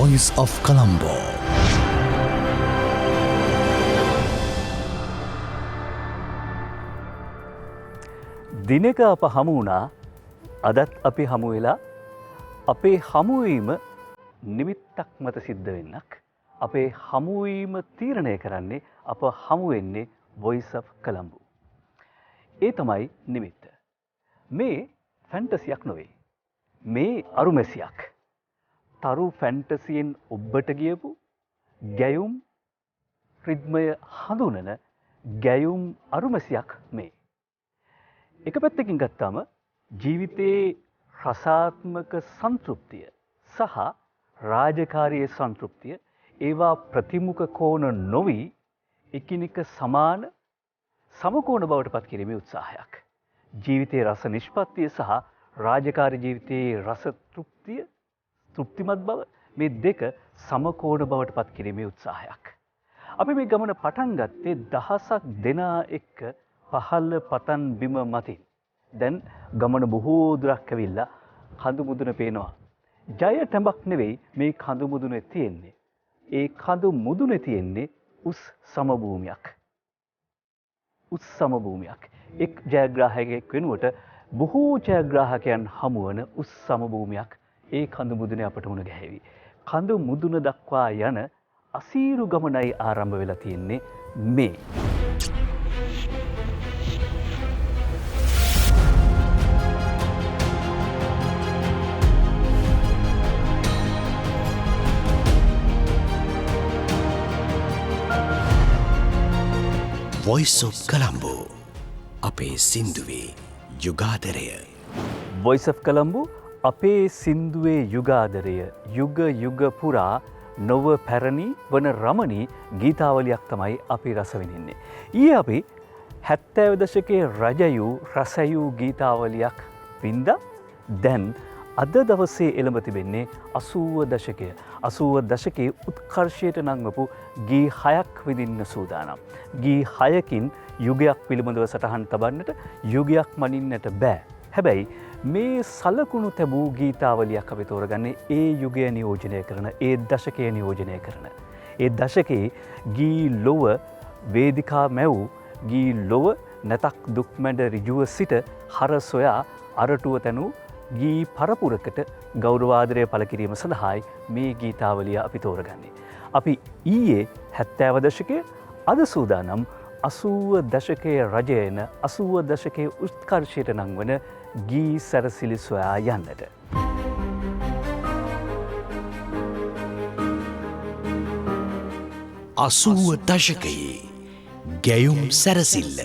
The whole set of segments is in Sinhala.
Voice of Colombo. දිනක අප හමු වුණා අදත් අපි හමු වෙලා අපේ හමුවීම නිමිත්තක් මත සිද්ධ වෙන්නක් අපේ හමුවීම තීරණය කරන්නේ අප හමු වෙන්නේ Voice of Colombo. ඒ තමයි නිමිත්ත. මේ ෆැන්ටසියක් නොවේ. මේ අරුමැසියක්. තරු ෆැන්ටසියෙන් ඔබට ගියපු ගැයුම් රිද්මය හඳුනන ගැයුම් අරුමැසියක් මේ. එක පැත්තකින් ගත්තාම ජීවිතයේ රසාත්මක සන්තෘප්තිය සහ රාජකාරියේ සන්තෘප්තිය ඒවා ප්‍රතිමුඛ කෝණ නොවි එකිනෙක සමාන සමකෝණ බවට පත් කිරීමේ උත්සාහයක්. ජීවිතයේ රස නිෂ්පත්තිය සහ රාජකාරී ජීවිතයේ රස තෘප්තිමත් බව මේ දෙක සමකෝණ බවට පත් කිරීමේ උත්සාහයක්. අපි මේ ගමන පටන් ගත්තේ දහසක් දෙනා එක්ක පහළ පතන් බිම මතින්. දැන් ගමන බොහෝ දුරක් ඇවිල්ලා කඳු මුදුන පේනවා. ජය ටැඹක් නෙවෙයි මේ කඳු මුදුනේ තියෙන්නේ. ඒ කඳු මුදුනේ තියෙන්නේ උස් සමභූමියක්. උස් සමභූමියක්. එක් ජයග්‍රාහකයෙක් වෙනුවට බොහෝ ජයග්‍රාහකයන් හමුවන උස් සමභූමියක් ඒ කඳු මුදුනේ අපට මුණ ගැහෙවි. කඳු මුදුන දක්වා යන අසීරු ගමනයි ආරම්භ වෙලා තියෙන්නේ මේ. Voice of Colombo. අපේ සින්දුවේ යුගාදරය. Voice of Colombo අපේ සින්දුවේ යුගාදරය යුග යුග පුරා නොව පැරණි වන රමණී ගීතාවලියක් තමයි අපි රස විඳින්නේ. ඊයේ අපි 70 දශකයේ රජයු රසයු ගීතාවලියක් වින්දා. දැන් අද දවසේ එළඹ තිබෙන්නේ 80 දශකය. 80 දශකයේ උත්කර්ෂයට නංවපු ගී 6ක් විඳින්න සූදානම්. ගී 6කින් යුගයක් පිළිබඳව සටහන් තබන්නට යුගයක් මනින්නට බෑ. හැබැයි මේ සලකුණු තැබූ ගීතාවලියක් අපි තෝරගන්නේ ඒ යුගය නියෝජනය කරන, ඒ දශකය නියෝජනය කරන. ඒ දශකයේ ගී ලොව වේදිකා මැවූ ගී ලොව නැතක් දුක් මැඩ ඍජුව සිට හර සොයා අරටුව තැනූ ගී පරපුරකට ගෞරවාදරය පළ කිරීම සඳහායි මේ ගීතාවලිය අපි තෝරගන්නේ. අපි ඊයේ 70 දශකයේ අද සූදානම් 80 දශකයේ රජයන 80 දශකයේ උත්කර්ෂයට නංවන ගී සැරසිලි සොයා යන්නට. අසූව දශකයේ ගැයුම් සැරසිල්ල.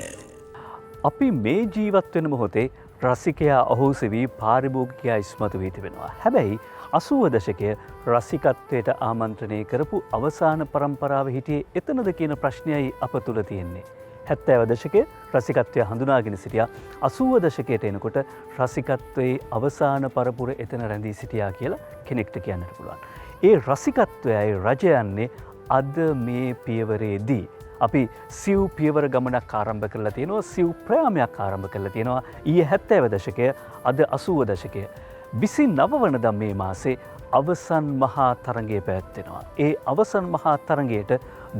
අපි මේ ජීවත් වෙන මොහොතේ රසිකයා අහෝසි වී පාරිභෝගිකයා ඉස්මතු වී තිබෙනවා. හැබැයි 80 දශකය රසිකත්වයට ආමන්ත්‍රණය කරපු අවසාන පරම්පරාව හිටියේ එතනද කියන ප්‍රශ්නයයි අප තුළ තියෙන්නේ. 70 දශකයේ රසිකත්වය හඳුනාගෙන සිටියා. 80 දශකයට එනකොට රසිකත්වයේ අවසාන පරපුර එතන රැඳී සිටියා කියලා කෙනෙක්ට කියන්නට පුළුවන්. ඒ රසිකත්වයයි රජයන්නේ අද මේ පියවරේදී අපි සිව් පියවර ගමනක් ආරම්භ කරලා තියෙනවා. සිව් ප්‍රයාමයක් ආරම්භ කරලා තියෙනවා. ඊයේ 70 දශකය, අද 80 දශකය. 29 වනදා මේ මාසේ අවසන් මහා තරඟය පැවැත්වෙනවා. ඒ අවසන් මහා තරඟයට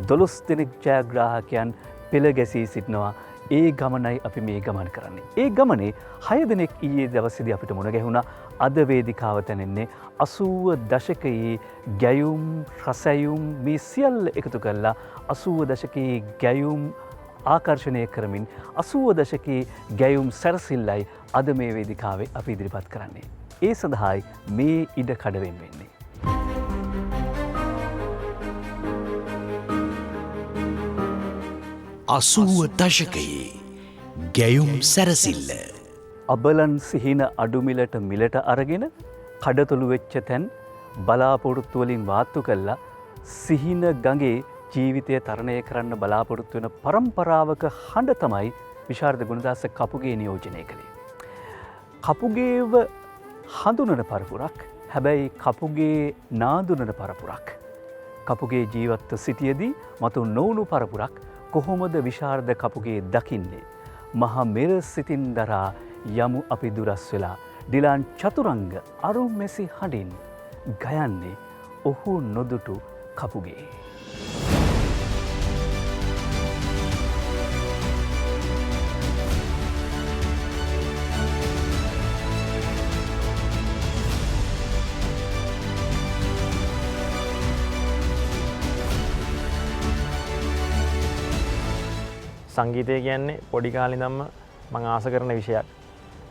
12 දෙනෙක් ජයග්‍රාහකයන් පෙළ ගැසී සිටිනවා. ඒ ගමනයි අපි මේ ගමන් කරන්නේ. ඒ ගමනේ 6 දෙනෙක් ඊයේ දවසේදී අපිට මුණ ගැහුණා. අද වේදිකාව තැනෙන්නේ 80 දශකයේ ගැයුම් රසයුම් මේ සියල්ල එකතු කරලා 80 දශකයේ ගැයුම් ආකර්ෂණය කරමින් 80 දශකයේ ගැයුම් සැරසිල්ලයි අද මේ වේදිකාවේ අපි ඉදිරිපත් කරන්නේ. ඒ සඳහායි මේ ඉඩ කඩවෙන් වෙන්නේ. අසූව දශකයේ ගැයුම් සැරසිල්ල. අබලන් සිහින අඩුමිලට මිලට අරගෙන කඩතොළු වෙච්ච තැන් බලාපොරොත්තු වලින් වාත්තු කළා සිහින ගඟේ ජීවිතය තරණය කරන්න බලාපොරොත්තු වෙන පරම්පරාවක හඬ තමයි විශාරද ගුණදාස කපුගේ නියෝජනය කළේ. කපුගේව හඳුනන පරපුරක්, හැබැයි කපුගේ නාඳුනන පරපුරක්. කපුගේ ජීවත්ව සිටියදී මතු නොවුණු පරපුරක් කොහොමද විශාරද කපුගේ දකින්නේ? මහා මෙර සිතින් දරා යමු අපි දුරස් වෙලා ඩිලාන් චතුරංග අරු මෙසි හඬින් ගයන්නේ ඔහු නොදුටු කපුගේ. සංගීතය කියන්නේ පොඩි කාලේ ඉඳන්ම මම ආස කරන විෂයක්.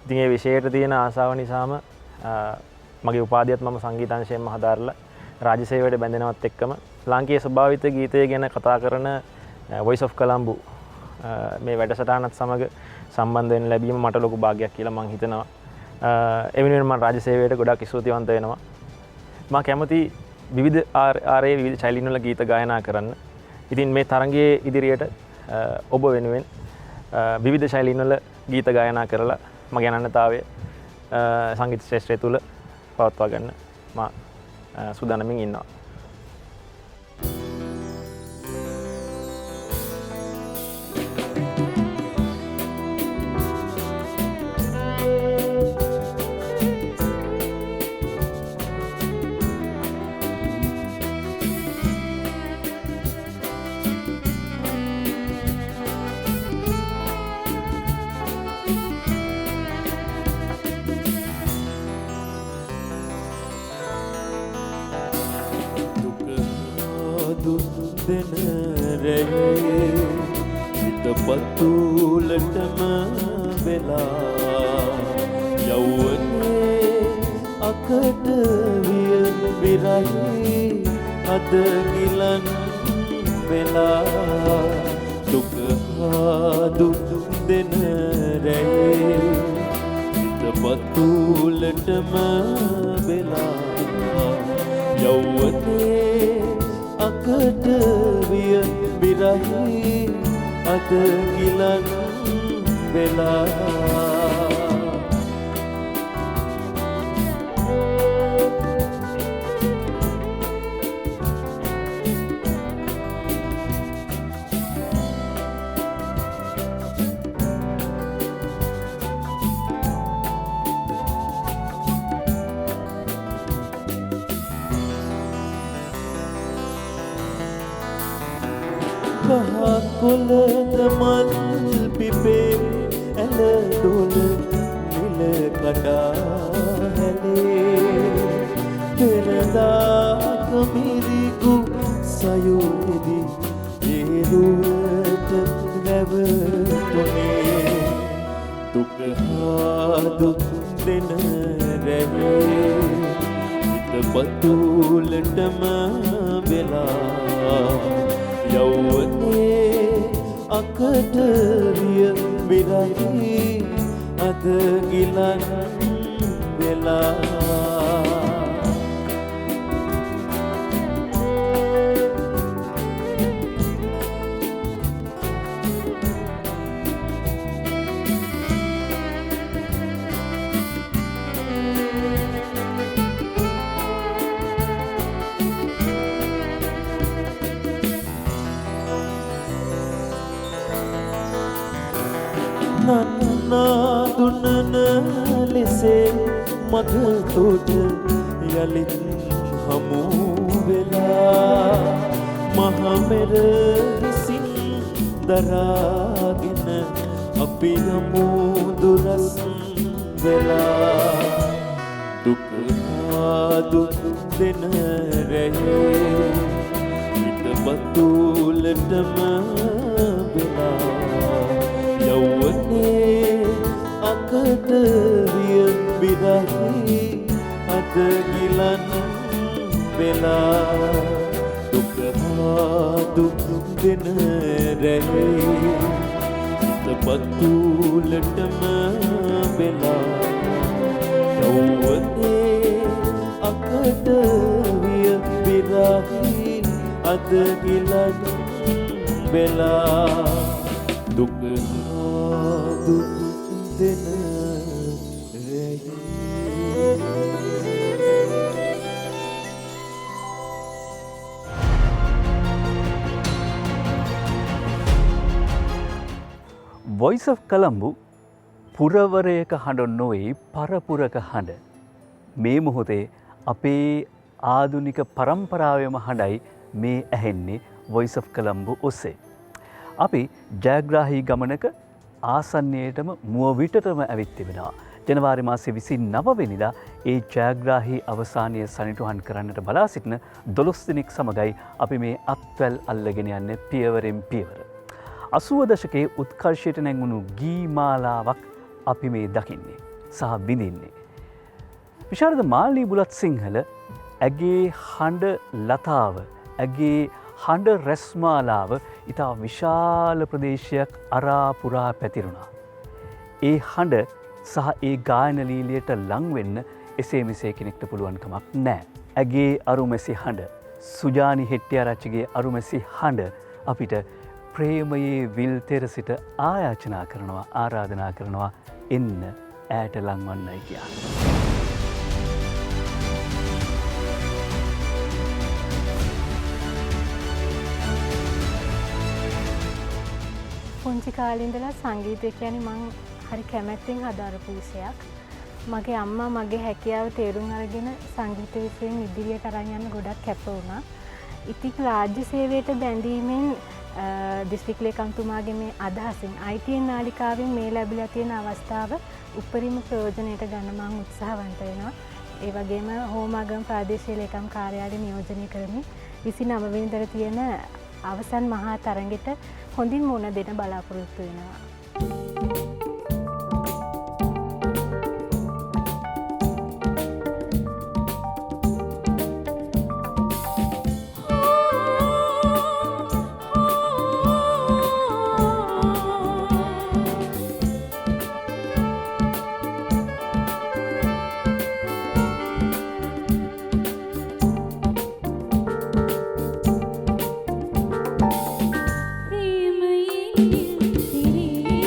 ඉතින් ඒ විෂයට තියෙන ආසාව නිසාම මගේ උපාධියත් මම සංගීතංශයෙන්ම හදාarලා රාජ්‍ය සේවයට බැඳෙනවත් එක්කම ලාංකීය ස්වභාවිත ගීතය ගැන කතා කරන Voice of Colombo මේ වැඩසටහනත් සමග සම්බන්ධ වෙන්න ලැබීම මට ලොකු භාග්යක් කියලා මම හිතනවා. ඒ වෙනුවෙන් මම රාජ්‍ය සේවයට ගොඩක් ස්තුතිවන්ත වෙනවා. මම කැමති විවිධ ආරේ විවිධ ශෛලීන් වල ගීත ගායනා කරන්න. ඉතින් මේ තරඟයේ ඉදිරියට ඔබ වෙනුවෙන් විවිධ ශෛලීන් වල ගීත ගායනා කරලා මගේ අනන්‍යතාවය සංගීත ශ්‍රේෂ්ඨය තුල පවත්වා ගන්න මම සූදානම්ින් ඉන්නවා. දෙන රැයේ හිත පතුලටම වෙලා යවුවනේ අකට විය විරහි අද ගිලන් වෙලා දුක දුක් දෙන රැයේ හිත පතුලටම වෙලා යවුවනේ අකට විය විරහි අද ගිලන් වෙලා කොළද මල් පිපේ ඇල දොල නිල කඩා හැලේ පෙරදා කමිරිගු සයෝදි ඒරුවට නැවතුනේ දුක දුක් දෙන රැවේ හිත පතුලටම වෙලා යවුවනේ අකට විය විරහි අද ගිලන් වෙලා දුන්නන ලෙසේ මග තොට යලිත් හමු වෙලා මහමෙර විසින් දරාගෙන අපි යමු දුරස් වෙලා දුක් දුක් දෙන රැයේ හිත බතුලටම වෙලා යවුවනේ අකට විය විරහි අද ගිලන් වෙලා දුක දුක් දෙන රැයේ හිත පතුලටම වෙලා යවුවනේ අකට විය විරහි අද ගිලන් වෙලා දුක දුක් දෙන Voice of Colombo පුරවරයක හඬ නොවේ පරපුරක හඬ. මේ මොහොතේ අපේ ආධුනික පරම්පරාවේම හඬයි මේ ඇහෙන්නේ Voice of Colombo ඔස්සේ. අපි ජයග්‍රාහී ගමනක ආසන්නයේටම මුව විටටම ඇවිත් තිබෙනවා. ජනවාරි මාසයේ 29 වෙනිදා ඒ ජයග්‍රාහී අවසානය සනිටුහන් කරන්නට බලා සිටින 12 දිනක් සමගයි අපි මේ අත්වැල් අල්ලගෙන යන්නේ පියවරෙන් පියවර. 80 දශකයේ උත්කර්ෂයට නැංගුණු ගී මාලාවක් අපි මේ දකින්නේ සහ විඳින්නේ. විශාරද මාල්නී බුලත් සිංහල ඇගේ හඬ ලතාව, ඇගේ හඬ රැස්මාලාව ඉතා විශාල ප්‍රදේශයක් අරාපුරා පැතිරුණා. ඒ හඬ සහ ඒ ගායන ලීලියට ලංවෙන්න එසේ මෙසේ කෙනෙක්ට පුළුවන්කමක් නෑ. ඇගේ අරුමැසි හඬ, සුජානි හෙට්ටිආරච්චිගේ අරුමැසි හඬ අපිට ප්‍රේමයේ විල් තෙර සිට ආයාචනා කරනවා, ආරාධනා කරනවා එන්න ඈට ලංවන්නයි කියලා. පුංචි කාලේ ඉඳලා සංගීතය කියන්නේ මං හරි කැමැත්තෙන් හදාරපු විෂයක්. මගේ අම්මා මගේ හැකියාව තේරුම් අරගෙන සංගීත විෂයෙන් ඉදිරියට අරන් යන්න ගොඩක් කැප වුණා. ඉතින් රාජ්‍ය සේවයට බැඳීමෙන් දිස්ත්‍රික් ලේකම්තුමාගේ මේ අදහසින් ITN නාලිකාවෙන් මේ ලැබිලා තියෙන අවස්ථාව උපරිම ප්‍රයෝජනයට ගන්න මම උත්සාහවන්ත වෙනවා. ඒ වගේම හෝමාගම ප්‍රාදේශීය ලේකම් කාර්යාලය නියෝජනය කරමින් 29 වෙනිදාට තියෙන අවසන් මහා තරඟෙට හොඳින් මුණ දෙන්න බලාපොරොත්තු වෙනවා. प्रेम ये तेरे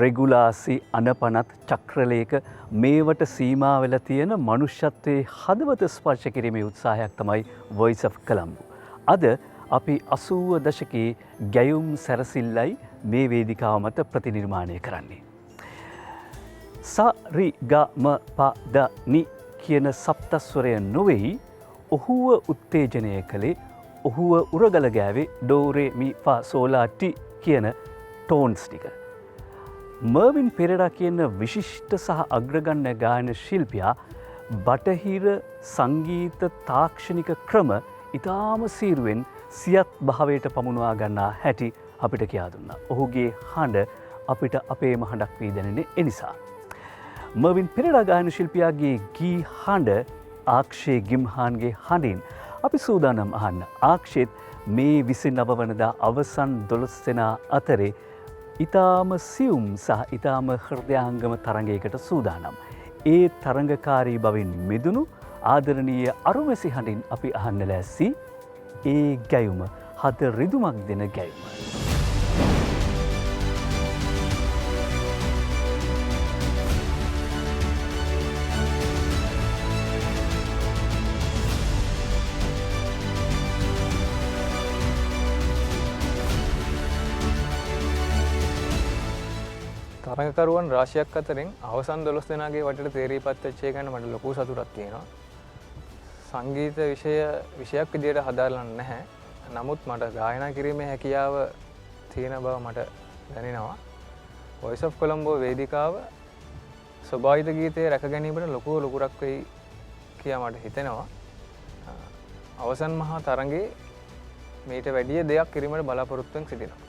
රෙගුලාසි අනපනත් චක්‍රලේක මේවට සීමා වෙලා තියෙන මනුෂ්‍යත්වයේ හදවත ස්පර්ශ කිරීමේ උත්සාහයක් තමයි Voice of Colombo. අද අපි 80 දශකයේ ගැයුම් සැරසිල්ලයි මේ වේදිකාව මත ප්‍රතිනිර්මාණය කරන්නේ. සරි ග ම ප ද නි කියන සප්තස්වරය නොවේයි ඔහුව උත්තේජනය කළේ ඔහුව උරගල ගෑවේ ඩෝරේ මි ෆා සෝලා ටි කියන ටෝන්ස් ටික. මර්වින් පෙරේරා කියන විශිෂ්ට සහ අග්‍රගණ්‍ය ගායන ශිල්පියා බටහිර සංගීත තාක්ෂණික ක්‍රම ඉතාම සීරුවෙන් සියත් භාවයට පමුණවා ගන්නා හැටි අපිට කියා දුන්නා. ඔහුගේ හඬ අපිට අපේම හඬක් වී දැනෙන්නේ ඒ නිසා. මර්වින් පෙරේරා ගායන ශිල්පියාගේ ගී හඬ ආක්ෂේ ගිම්හාන්ගේ හඬින් අපි සූදානම් අහන්න. ආක්ෂේත් මේ 29 වනදා අවසන් 12 දෙනා අතරේ ඉතාම සියුම් සහ ඉතාම හෘදයාංගම තරඟයකට සූදානම්. ඒ තරඟකාරී බවින් මිදුණු ආදරණීය අරුමැසි හඬින් අපි අහන්න ලෑස්ති ඒ ගැයුම හද රිදුමක් දෙන ගැයුම. තරඟකරුවන් රාශියක් අතරින් අවසන් 12 දෙනාගේ වටේට තේරීපත් වෙච්ච එක ගැන මට ලොකු සතුටක් තියෙනවා. සංගීත විෂයක් විදියට හදාරලා නැහැ. නමුත් මට ගායනා කිරීමේ හැකියාව තියෙන බව මට දැනෙනවා. Voice of Colombo වේදිකාව ස්වභාවික ගීතයේ රැක ගැනීමට ලොකු ලකුරක් වෙයි කියලා මට හිතෙනවා. අවසන් මහා තරඟේ මේට වැඩිය දෙයක් කිරීමට බලාපොරොත්තු වෙන සිටිනවා.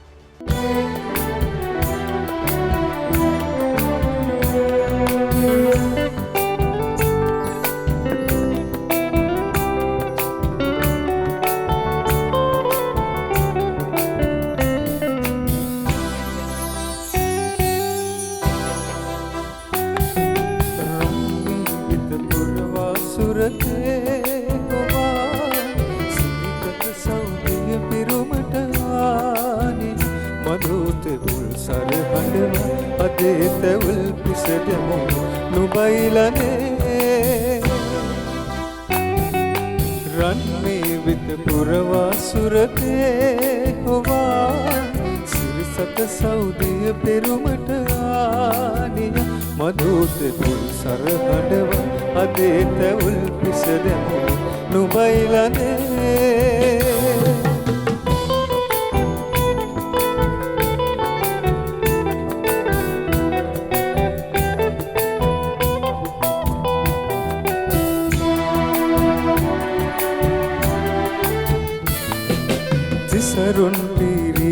සරුන් පිරි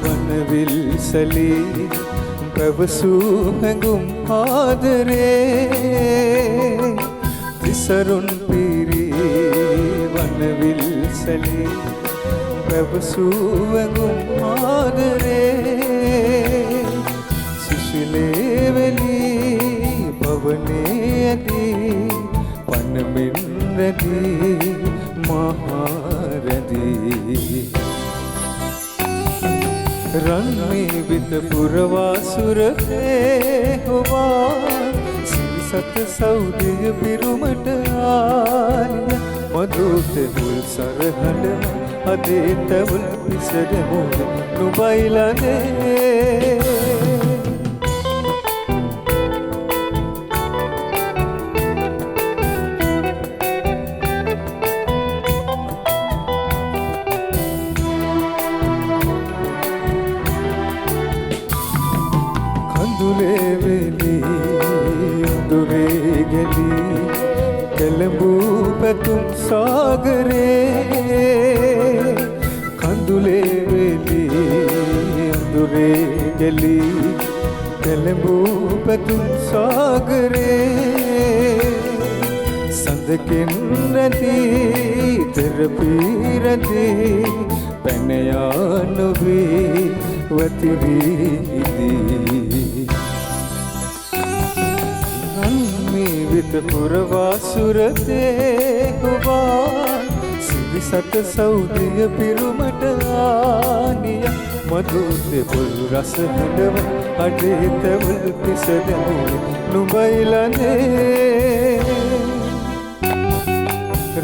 වනවිල් සලී පැවසූ හැඟුම් ආදරේ තිසරුන් පිරි වනවිල් සලී පැවසූ හැඟුම් ආදරේ සුසිලේ වෙලී පවනේ ඇදී පනමින් රැදී මහා රන්මේ විත පුරවාසුරේ හොවා සිරිසත සෞදිය පිරුමට ආනිය මදුත මුල් සරහඬ අදේ තවුල් විසදමු නුබයිලනේ පැතුම් සාගරේ කඳුලේ වෙලී අඳුරේ ගැලී කෙළඹූ පැතුම් සාගරේ සඳකින් රැඳී තෙරපී රැඳී පැන යා නොවී වතිරී ඉදී විත පුරවාසුරේ හොවා සිරිසත සෞදිය පිරුමට ආනිය මදුතේ පොල් රස හඬව අඩේ තැවුල් පිස දැමුවේ නුඹයිලනේ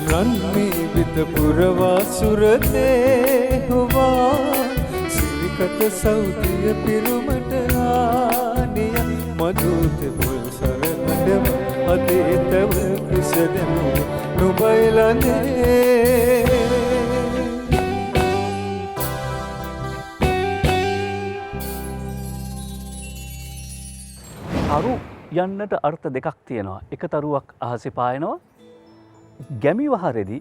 රන්මී විත පුරවා සුරතේ හොවා සිරිකත සෞදිය පිරුමට ආනිය මදුතේ පොල් සර හඬව අඩේ තැවුල් පිස දැමුවේ නුඹයිලනේ තරු යන්නට අර්ථ දෙකක් තියෙනවා. එක තරුවක් අහසේ පායනවා. ගැමි වහරෙදි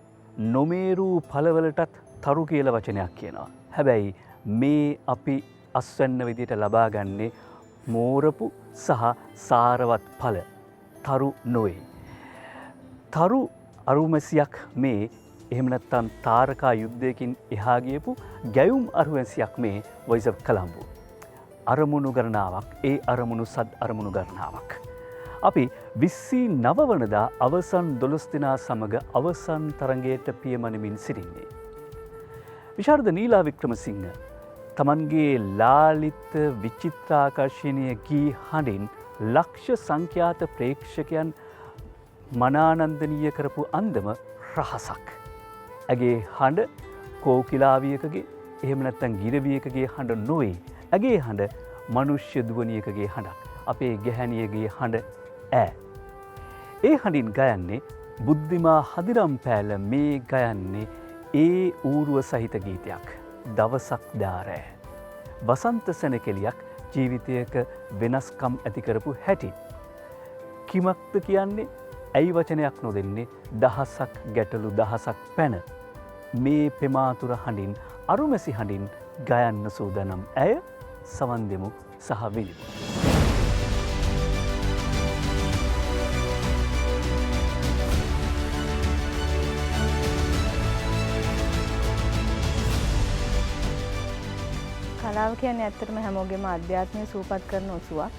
නොමේරූ පළවලටත් තරු කියලා වචනයක් කියනවා. හැබැයි මේ අපි අස්වැන්න විදිහට ලබා ගන්නේ මෝරපු සහ සාරවත් ඵල තරු නොවේ. තරු අරුමැසියක් මේ එහෙම නැත්නම් තාරකා යුද්ධයකින් එහා ගියපු ගැයුම් අරුමැසියක් මේ වොයිස් ඔෆ් කොලම්බෝ. අරමුණු ගණනාවක් ඒ අරමුණු සද් අරමුණු ගණනාවක්. අපි 29 වනදා අවසන් 12 දිනා සමග අවසන් තරඟයට පියමනමින් සිටින්නේ. විශාරද නීලා වික්‍රමසිංහ තමන්ගේ ලාලිත විචිත්‍රාකර්ශනීය ගී හඬින් ලක්ෂ සංඛ්‍යාත ප්‍රේක්ෂකයන් මනානන්දනීය කරපු අන්දම රහසක්. ඇගේ හඬ කෝකිලාවියකගේ එහෙම නැත්නම් ගිරවියකගේ හඬ නොවේ. ඇගේ හඬ මනුෂ්‍ය දුවනියකගේ හඬක්. අපේ ගැහැණියගේ හඬ ඈ. ඒ හඬින් ගයන්නේ බුද්ධිමා හදිරම් පෑල මේ ගයන්නේ ඒ ඌරුව සහිත ගීතයක්. දවසක් දාරෑ. වසන්ත සැනකෙලියක් ජීවිතයක වෙනස්කම් ඇති කරපු හැටි. කිමක්ද කියන්නේ? ඇයි වචනයක් නොදෙන්නේ? දහසක් ගැටලු දහසක් පැන. මේ පෙමාතුර හඬින් අරුමැසි හඬින් ගයන්න සූදානම් ඇය සවන් දෙමු සහ විනිමු. කලාව කියන්නේ ඇත්තටම හැමෝගෙම අධ්‍යාත්මය සූපත් කරන ඔසුවක්.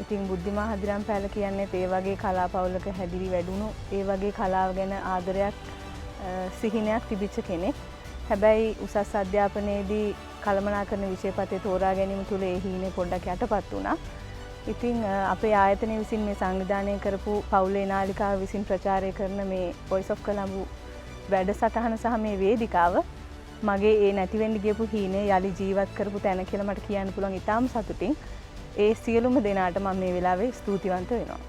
ඉතින් බුද්ධිමා හදිරම් පෑල කියන්නේ ඒ වගේ කලාපවුලක හැදිරි වැඩුණු ඒ වගේ කලාව ගැන ආදරයක් සිහිනයක් තිබිච්ච කෙනෙක්. හැබැයි උසස් අධ්‍යාපනයේදී කළමනාකරන විෂයපතේ තෝරා ගැනීම තුළ ඒ හීනේ පොඩ්ඩක් යටපත් වුණා. ඉතින් අපේ ආයතනය විසින් මේ සංවිධානය කරපු පවුලේ නාලිකාව විසින් ප්‍රචාරය කරන මේ වොයිස් ඔෆ් කොලම්බෝ වැඩසටහන සහ මේ වේදිකාව මගේ ඒ නැතිවෙන්න ගියපු හීනේ යලි ජීවත් කරපු තැන කියලා මට කියන්න පුළුවන්. ඉතාම සතුටින් ඒ සියලුම දෙනාට මම මේ වෙලාවේ ස්තුතිවන්ත වෙනවා.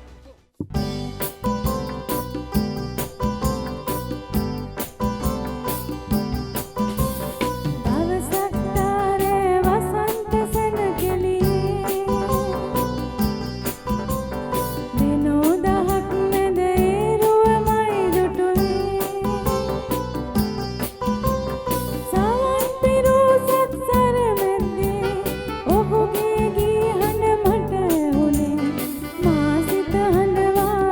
ඔහුගේ ගී හඬ මට ඇහුනේ මා සිත හඬවා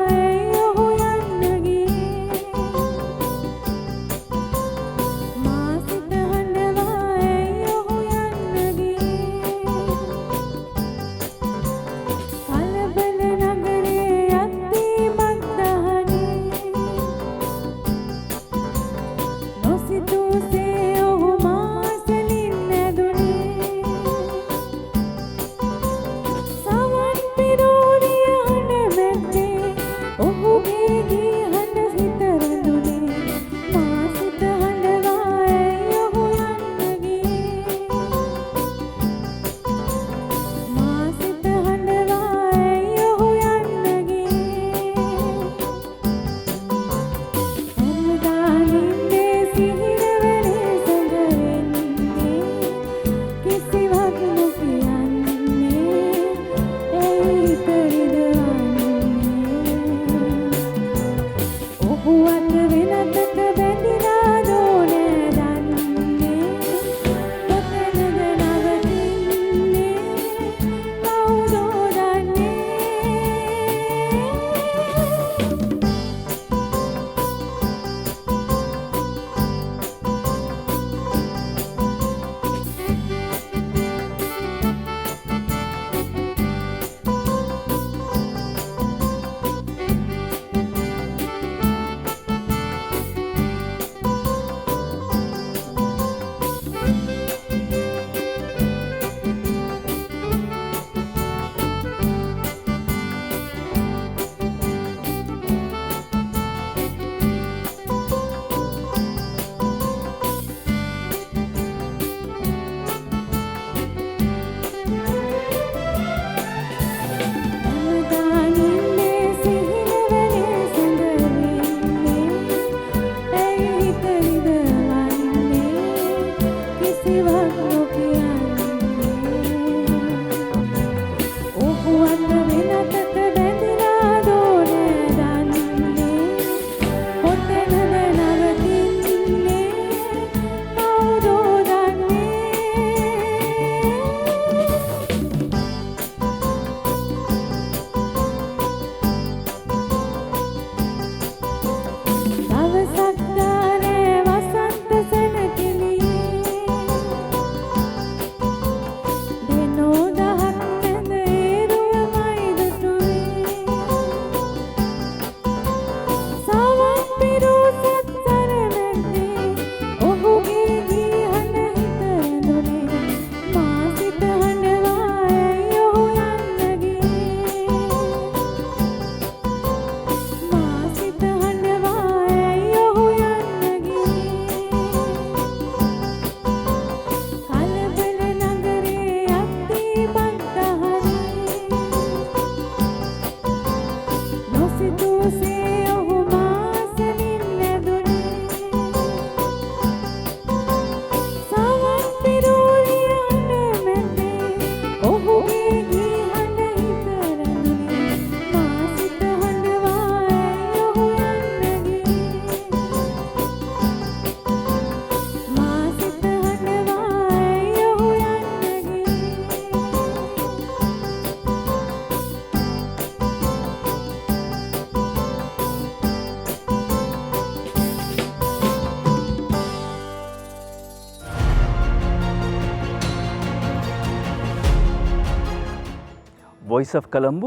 වොයිස් ඔෆ් කොළඹ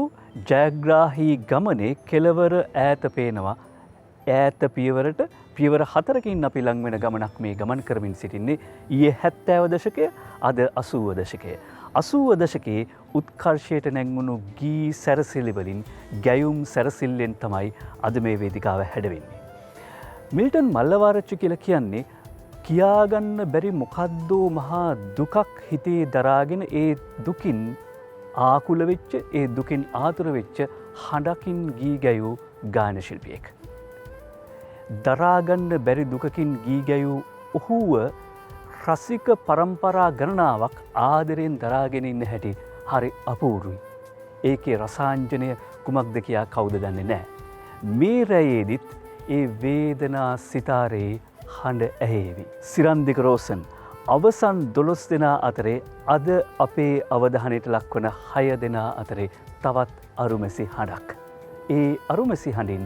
ජයග්‍රාහී ගමනේ කෙලවර ඈත පේනවා. ඈත පියවරට පියවර 4කින් අපි ලං වෙන ගමනක් මේ ගමන් කරමින් සිටින්නේ. ඊයේ 70 දශකය, අද 80 දශකය. 80 දශකයේ උත්කර්ෂයට නැංවුණු ගී සැරසිලි වලින් ගැයුම් සැරසිල්ලෙන් තමයි අද මේ වේදිකාව හැඩවෙන්නේ. මිල්ටන් මල්ලවාරච්චි කියලා කියන්නේ කියාගන්න බැරි මොකද්දෝ මහා දුකක් හිතේ දරාගෙන ඒ දුකින් ආකුල වෙච්ච, ඒ දුකින් ආතුර වෙච්ච හඬකින් ගී ගැයූ ගායන ශිල්පියෙක්. දරාගන්න බැරි දුකකින් ගී ගැයූ ඔහුව රසික පරම්පරා ගණනාවක් ආදරයෙන් දරාගෙන ඉන්න හැටි හරි අපූරුයි. ඒකේ රසාංජනය කුමක්ද කියා කවුද දන්නේ නැහැ. මේ රැයේදිත් ඒ වේදනා සිතාරේ හඬ ඇහේවි. සිරන්දික රෝසන් අවසන් 12 දෙනා අතරේ අද අපේ අවධානයට ලක්වන 6 දෙනා අතරේ තවත් අරුමැසි හඬක්. ඒ අරුමැසි හඬින්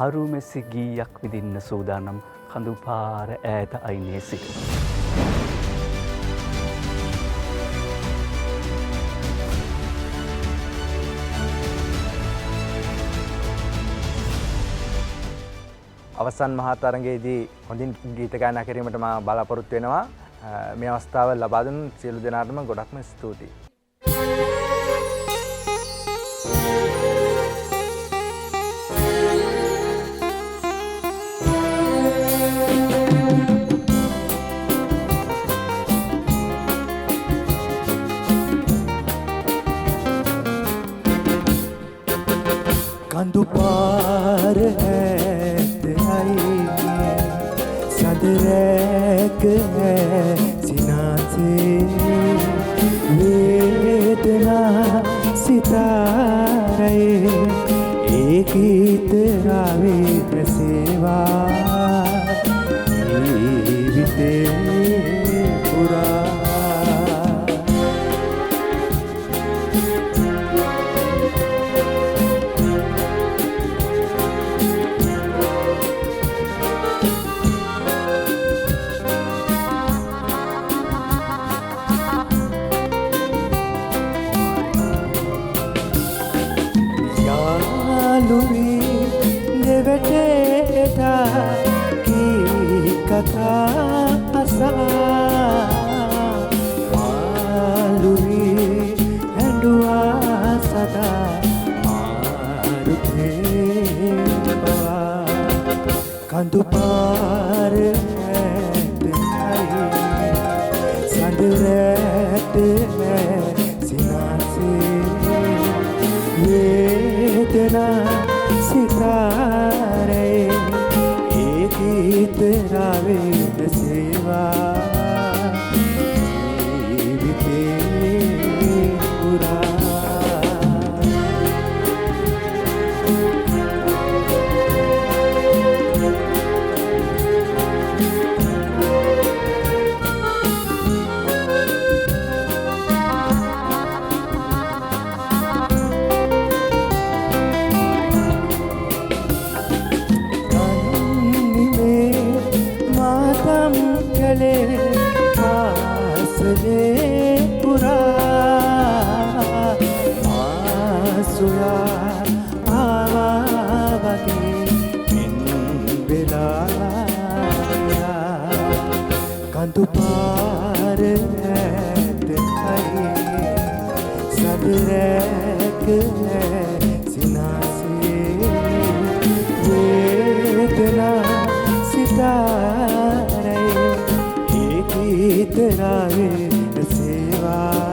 අරුමැසි ගීයක් විදින්න සූදානම් කඳුපාර ඈත අයිනේ සිට. අවසන් මහා තරගයේදී හොඳින් ගීත ගායනා කිරීමට මම බලාපොරොත්තු වෙනවා. මේ අවස්ථාව ලබා දුන් සියලු දෙනාටම ගොඩක්ම ස්තුතියි. කඳු පාර සදරැක සිනාසේ වේදනා සිතාරයේ ඒ ගීතරාවේ ප්‍රසේවා ජීවිතේ පුරා කතා අසා මාළුවේ හැඬුවා සදා මාරුතේ පවා කඳු පාර ඇතයි සඳරැට සිනාසේ වේදනා සිතාරේ ගීතරාවේ සේවා ජීවිතේ පුරා කඳු පාර ඇතයි සදරැක සිනාසේ වේදනා සිතාරයේ ඒ ගීතරාවේ සේවා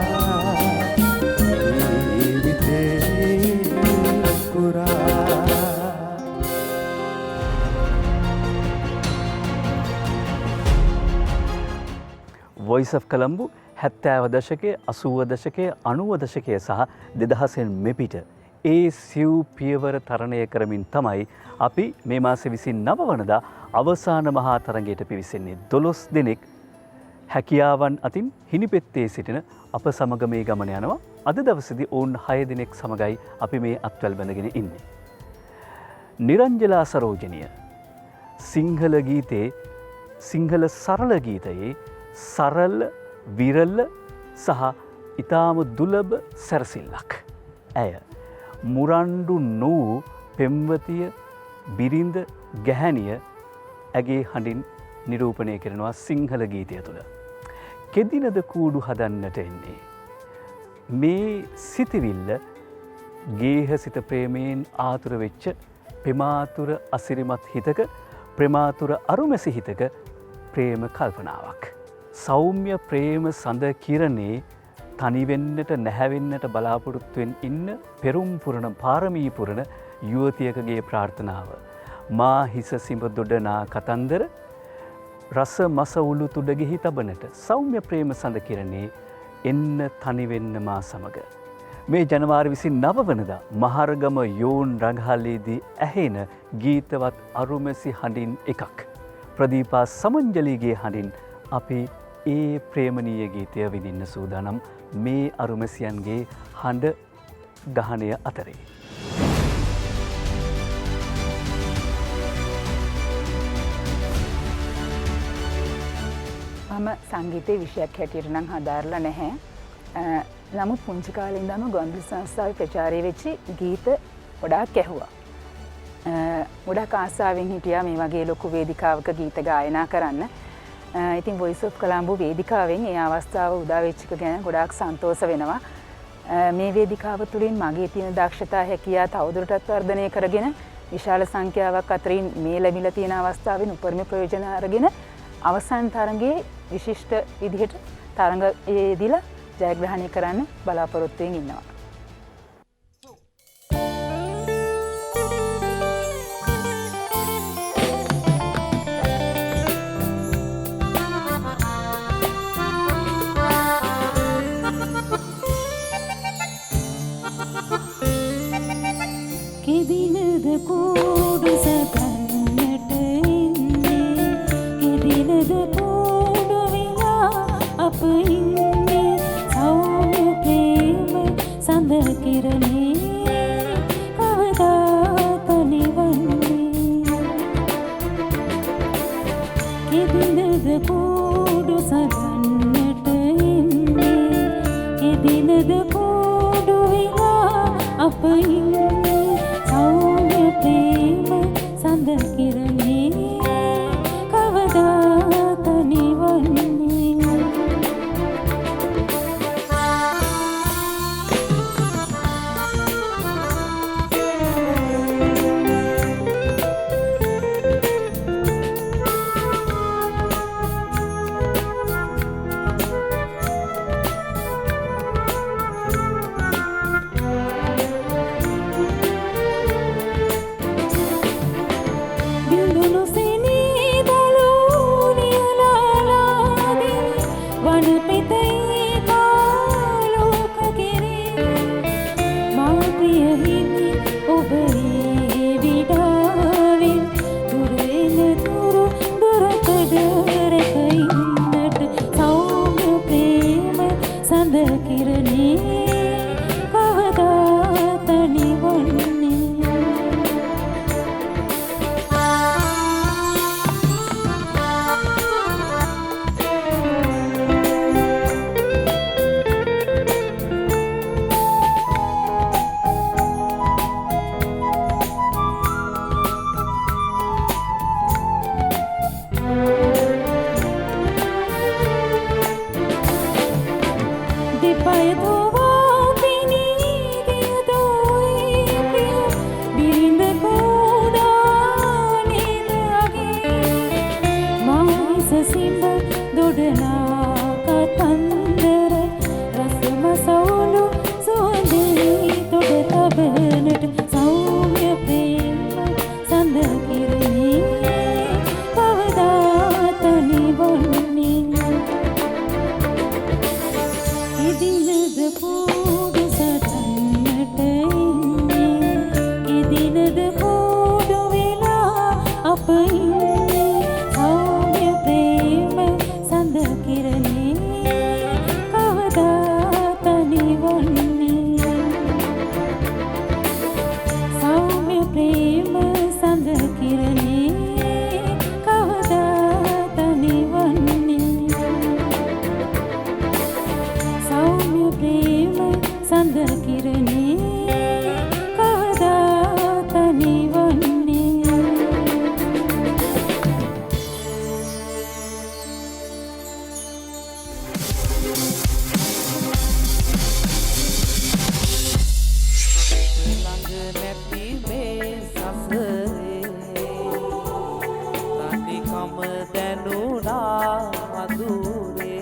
ජීවිතේ පුරා වොයිස් ඔෆ් කොළඹ 70 දශකයේ 80 දශකයේ 90 දශකයේ සහ 2000 මෙපිට ඒ සිව් පියවර තරණය කරමින් තමයි අපි මේ මාසේ 29 වනදා අවසාන මහා තරගයට පිවිසෙන්නේ. 12 දෙනෙක් හැකියාවන් අතින් හිනිපෙත්තේ සිටින අප සමග මේ ගමන යනවා. අද දවසේදී ඔවුන් 6 දෙනෙක් සමගයි අපි මේ අත්වැල් බැඳගෙන ඉන්නේ. නිරංජලා සරෝජනිය සිංහල ගීතේ සිංහල සරල ගීතයේ සරල විරල සහ ඊටාම දුලබ සැරසිල්ලක්. ඇය මුරණ්ඩු නොවූ පෙම්වතිය බිරිඳ ගැහැණිය ඇගේ හඬින් නිරූපණය කරනවා සිංහල ගීතය තුළ. කෙදිනද කූඩු හදන්නට එන්නේ. මේ සිතිවිල්ල ගේහසිත ප්‍රේමයෙන් ආතුර වෙච්ච ප්‍රමාතුර අසිරිමත් හිතක ප්‍රමාතුර අරුමැසි හිතක ප්‍රේම කල්පනාවක්. සෞම්‍ය ප්‍රේම සඳ කිරණේ තනිවෙන්නට නැහැවෙන්නට බලාපොරොත්තුවෙන් ඉන්න පෙරුම් පුරණ පාරමී පුරණ යුවතියකගේ ප්‍රාර්ථනාව. මා හිස සිඹ දොඩනා කතන්දර රස මස උළු තුඩගෙහි තබනට සෞම්‍ය ප්‍රේම සඳ කිරණේ එන්න තනිවෙන්න මා සමග. මේ ජනවාරි 29 වනදා මහරගම යෝන් රඟහලේදී ඇහෙන ගීතවත් අරුමැසි හඬින් එකක්. ප්‍රදීපා සමංජලීගේ හඬින් අපි ඒ ප්‍රේමණීය ගීතය විඳින්න සූදානම් මේ අරුමැසියන්ගේ හඬ ගහනය අතරේ. මම සංගීතයේ විෂයක් හැටියට නම් හදාරලා නැහැ. නමුත් පුංචි කාලේ ඉඳන්ම ගොන්විල් සංස්ථාවේ ප්‍රචාරය වෙච්ච ගීත ගොඩාක් ඇහුවා. ගොඩාක් ආසාවෙන් හිටියා මේ වගේ ලොකු වේදිකාවක ගීත ගායනා කරන්න. ඉතින් Voice of Colombo වේදිකාවෙන් ඒ අවස්ථාව උදා වෙච්ච එක ගැන ගොඩාක් සන්තෝෂ වෙනවා. මේ වේදිකාව තුළින් මගේ තියෙන දක්ෂතා හැකියාව තවදුරටත් වර්ධනය කරගෙන විශාල සංඛ්‍යාවක් අතරින් මේ ලැබිලා තියෙන අවස්ථාවෙන් උපරිම ප්‍රයෝජන අරගෙන අවසන් තරඟයේ විශිෂ්ට විදිහට තරඟයේදීලා ජයග්‍රහණය කරන්න බලාපොරොත්තු වෙමින් ඉන්නවා. කෙදිනද කූඩු සැපන්නට එන්නේ කෙදිනද කූඩු විලා අප ඉන්නේ සෞම්‍ය ප්‍රේම සඳ කිරණේ කවදාත නිවන්නේ කෙදිනද කූඩු සැපන්නට එන්නේ කෙදිනද කූඩු විලා අප ඉන්නේ සෞම්‍ය ප්‍රේම සඳ කිරණේ කවදාත නිවන්නේ. නැති මේ සසරේ තනිකම දැනුණා මధుරේ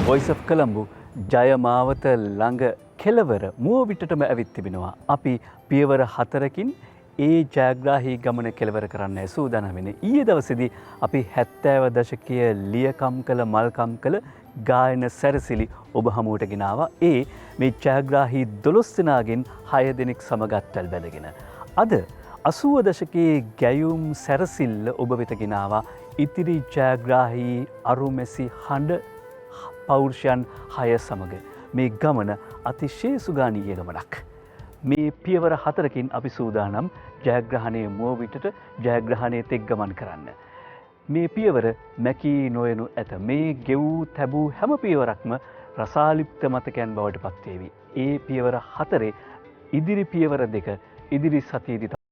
වොයිස් ඔෆ් කොළඹ ජයමාවත ළඟ කෙළවර මුවවිටටම ඇවිත් තිබෙනවා. අපි පියවර 4කින් ඒ ජයග්‍රාහී ගමන කෙළවර කරන්න සූදානම් වෙන්නේ. ඊයේ දවසේදී අපි 70 දශකයේ ලියකම් කළ මල්කම් කළ ගායන සැරසිලි ඔබ හමුවට ගෙනාවා. ඒ මේ ජයග්‍රාහී 12 දෙනාගෙන් 6 දෙනෙක් සමග අත්වැල් බැඳගෙන. අද 80 දශකයේ ගැයුම් සැරසිල්ල ඔබ වෙත ගෙනාවා. ඉතිරි ජයග්‍රාහී අරුමැසි හඬ පෞරුෂයන් 6 සමග මේ ගමන අතිශය සුගානීය ගමනක්. මේ පියවර 4කින් අපි සූදානම් ජයග්‍රහණයේ මුවවිටට ජයග්‍රහණයේ තෙක් ගමන් කරන්න. මේ පියවර මැකී නොයනු ඇත. මේ ගෙවූ තැබූ හැම පියවරක්ම රසාලිප්ත මතකයන් බවට පත්වේවි. ඒ පියවර 4 ඉදිරි පියවර 2 ඉදිරි සතියේදී